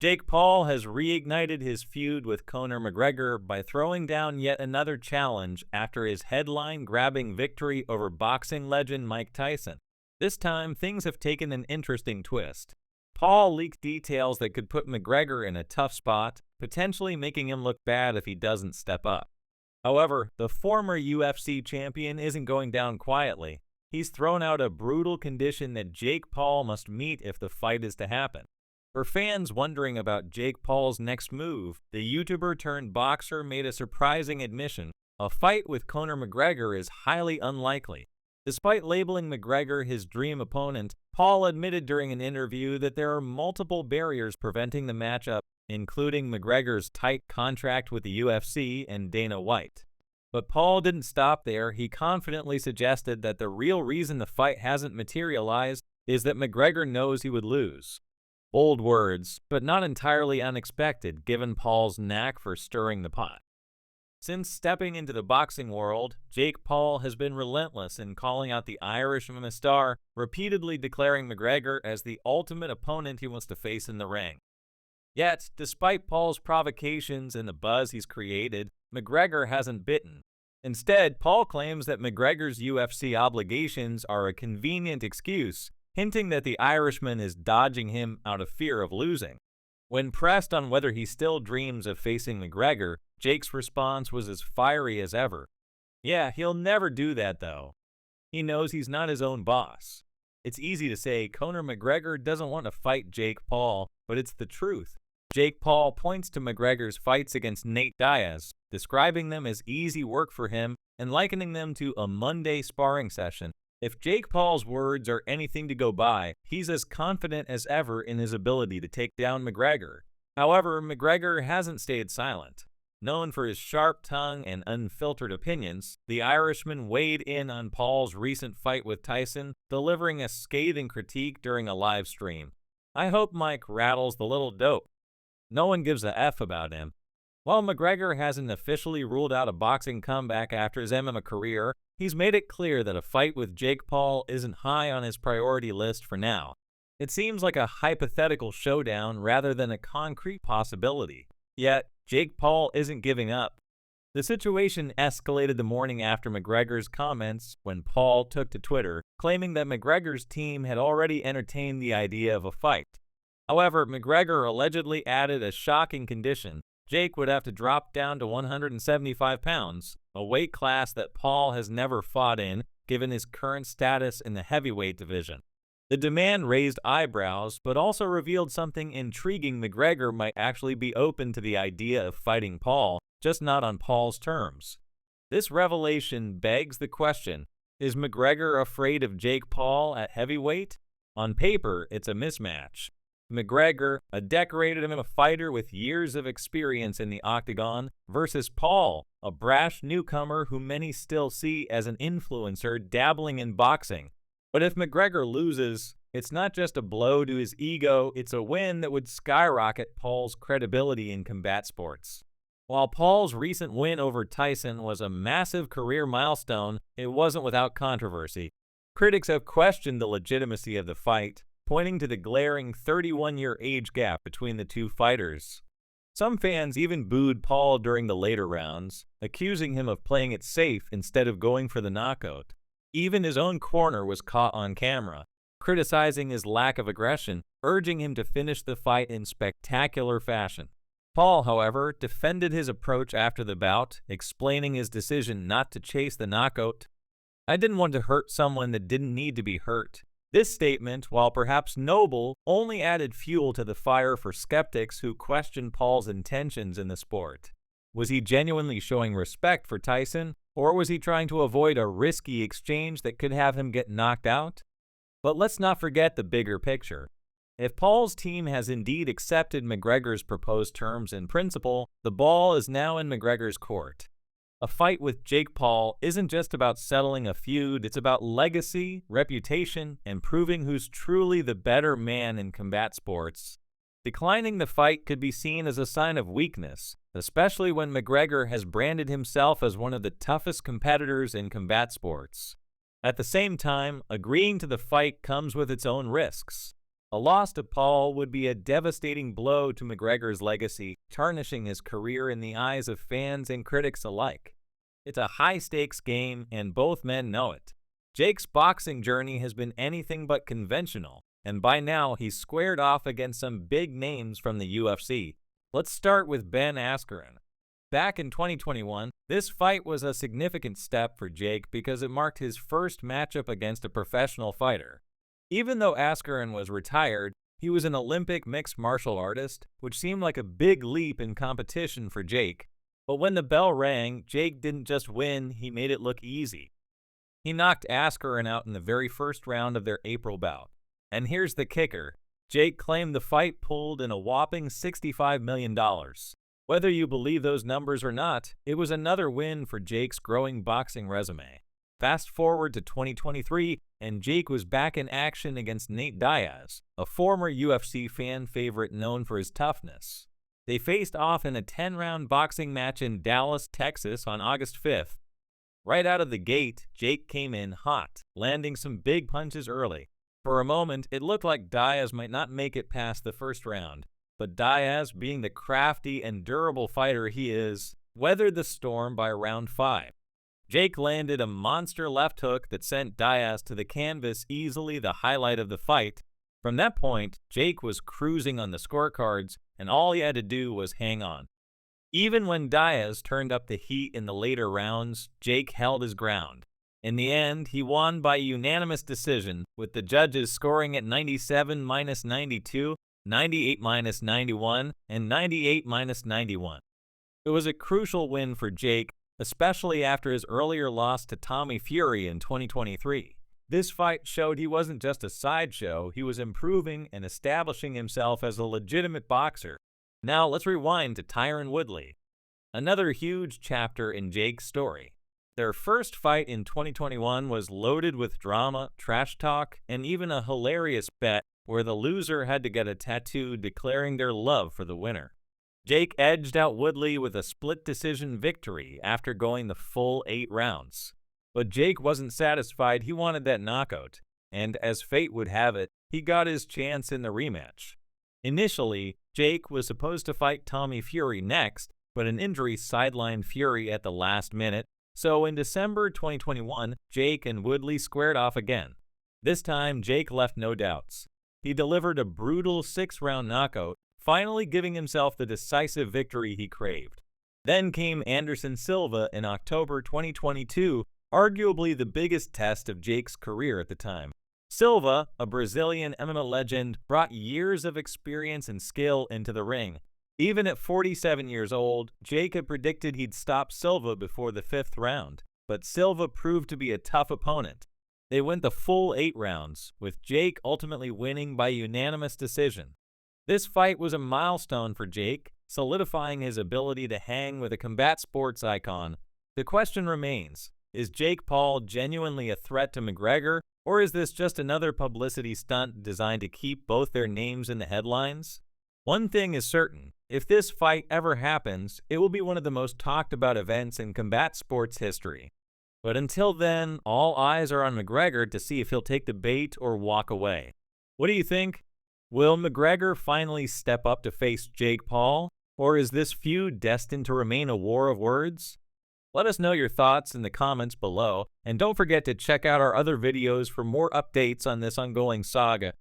Jake Paul has reignited his feud with Conor McGregor by throwing down yet another challenge after his headline-grabbing victory over boxing legend Mike Tyson. This time, things have taken an interesting twist. Paul leaked details that could put McGregor in a tough spot, potentially making him look bad if he doesn't step up. However, the former UFC champion isn't going down quietly. He's thrown out a brutal condition that Jake Paul must meet if the fight is to happen. For fans wondering about Jake Paul's next move, the YouTuber-turned-boxer made a surprising admission: a fight with Conor McGregor is highly unlikely. Despite labeling McGregor his dream opponent, Paul admitted during an interview that there are multiple barriers preventing the matchup, including McGregor's tight contract with the UFC and Dana White. But Paul didn't stop there. He confidently suggested that the real reason the fight hasn't materialized is that McGregor knows he would lose. Bold words, but not entirely unexpected given Paul's knack for stirring the pot. Since stepping into the boxing world, Jake Paul has been relentless in calling out the Irishman star, repeatedly declaring McGregor as the ultimate opponent he wants to face in the ring. Yet, despite Paul's provocations and the buzz he's created, McGregor hasn't bitten. Instead, Paul claims that McGregor's UFC obligations are a convenient excuse, hinting that the Irishman is dodging him out of fear of losing. When pressed on whether he still dreams of facing McGregor, Jake's response was as fiery as ever. Yeah, he'll never do that though. He knows he's not his own boss. It's easy to say Conor McGregor doesn't want to fight Jake Paul, but it's the truth. Jake Paul points to McGregor's fights against Nate Diaz, describing them as easy work for him and likening them to a Monday sparring session. If Jake Paul's words are anything to go by, he's as confident as ever in his ability to take down McGregor. However, McGregor hasn't stayed silent. Known for his sharp tongue and unfiltered opinions, the Irishman weighed in on Paul's recent fight with Tyson, delivering a scathing critique during a live stream. "I hope Mike rattles the little dope. No one gives a F about him." While McGregor hasn't officially ruled out a boxing comeback after his MMA career, he's made it clear that a fight with Jake Paul isn't high on his priority list for now. It seems like a hypothetical showdown rather than a concrete possibility. Yet, Jake Paul isn't giving up. The situation escalated the morning after McGregor's comments when Paul took to Twitter, claiming that McGregor's team had already entertained the idea of a fight. However, McGregor allegedly added a shocking condition: Jake would have to drop down to 175 pounds, a weight class that Paul has never fought in, given his current status in the heavyweight division. The demand raised eyebrows, but also revealed something intriguing: McGregor might actually be open to the idea of fighting Paul, just not on Paul's terms. This revelation begs the question: is McGregor afraid of Jake Paul at heavyweight? On paper, it's a mismatch. McGregor, a decorated MMA fighter with years of experience in the octagon, versus Paul, a brash newcomer who many still see as an influencer dabbling in boxing. But if McGregor loses, it's not just a blow to his ego, it's a win that would skyrocket Paul's credibility in combat sports. While Paul's recent win over Tyson was a massive career milestone, it wasn't without controversy. Critics have questioned the legitimacy of the fight, pointing to the glaring 31-year age gap between the two fighters. Some fans even booed Paul during the later rounds, accusing him of playing it safe instead of going for the knockout. Even his own corner was caught on camera, criticizing his lack of aggression, urging him to finish the fight in spectacular fashion. Paul, however, defended his approach after the bout, explaining his decision not to chase the knockout. "I didn't want to hurt someone that didn't need to be hurt." This statement, while perhaps noble, only added fuel to the fire for skeptics who questioned Paul's intentions in the sport. Was he genuinely showing respect for Tyson, or was he trying to avoid a risky exchange that could have him get knocked out? But let's not forget the bigger picture. If Paul's team has indeed accepted McGregor's proposed terms in principle, the ball is now in McGregor's court. A fight with Jake Paul isn't just about settling a feud, it's about legacy, reputation, and proving who's truly the better man in combat sports. Declining the fight could be seen as a sign of weakness, especially when McGregor has branded himself as one of the toughest competitors in combat sports. At the same time, agreeing to the fight comes with its own risks. A loss to Paul would be a devastating blow to McGregor's legacy, tarnishing his career in the eyes of fans and critics alike. It's a high-stakes game, and both men know it. Jake's boxing journey has been anything but conventional, and by now he's squared off against some big names from the UFC. Let's start with Ben Askren. Back in 2021, this fight was a significant step for Jake because it marked his first matchup against a professional fighter. Even though Askren was retired, he was an Olympic mixed martial artist, which seemed like a big leap in competition for Jake. But when the bell rang, Jake didn't just win, he made it look easy. He knocked Askren out in the very first round of their April bout. And here's the kicker. Jake claimed the fight pulled in a whopping $65 million. Whether you believe those numbers or not, it was another win for Jake's growing boxing resume. Fast forward to 2023, and Jake was back in action against Nate Diaz, a former UFC fan favorite known for his toughness. They faced off in a 10-round boxing match in Dallas, Texas on August 5th. Right out of the gate, Jake came in hot, landing some big punches early. For a moment, it looked like Diaz might not make it past the first round, but Diaz, being the crafty and durable fighter he is, weathered the storm by round 5. Jake landed a monster left hook that sent Diaz to the canvas, easily the highlight of the fight. From that point, Jake was cruising on the scorecards, and all he had to do was hang on. Even when Diaz turned up the heat in the later rounds, Jake held his ground. In the end, he won by unanimous decision, with the judges scoring at 97-92, 98-91, and 98-91. It was a crucial win for Jake, especially after his earlier loss to Tommy Fury in 2023. This fight showed he wasn't just a sideshow, he was improving and establishing himself as a legitimate boxer. Now let's rewind to Tyron Woodley, another huge chapter in Jake's story. Their first fight in 2021 was loaded with drama, trash talk, and even a hilarious bet where the loser had to get a tattoo declaring their love for the winner. Jake edged out Woodley with a split decision victory after going the full 8 rounds. But Jake wasn't satisfied, he wanted that knockout, and as fate would have it, he got his chance in the rematch. Initially, Jake was supposed to fight Tommy Fury next, but an injury sidelined Fury at the last minute, so in December 2021, Jake and Woodley squared off again. This time, Jake left no doubts. He delivered a brutal 6-round knockout, finally giving himself the decisive victory he craved. Then came Anderson Silva in October 2022, arguably the biggest test of Jake's career at the time. Silva, a Brazilian MMA legend, brought years of experience and skill into the ring. Even at 47 years old, Jake had predicted he'd stop Silva before the 5th round, but Silva proved to be a tough opponent. They went the full 8 rounds, with Jake ultimately winning by unanimous decision. This fight was a milestone for Jake, solidifying his ability to hang with a combat sports icon. The question remains, is Jake Paul genuinely a threat to McGregor, or is this just another publicity stunt designed to keep both their names in the headlines? One thing is certain, if this fight ever happens, it will be one of the most talked about events in combat sports history. But until then, all eyes are on McGregor to see if he'll take the bait or walk away. What do you think? Will McGregor finally step up to face Jake Paul, or is this feud destined to remain a war of words? Let us know your thoughts in the comments below, and don't forget to check out our other videos for more updates on this ongoing saga.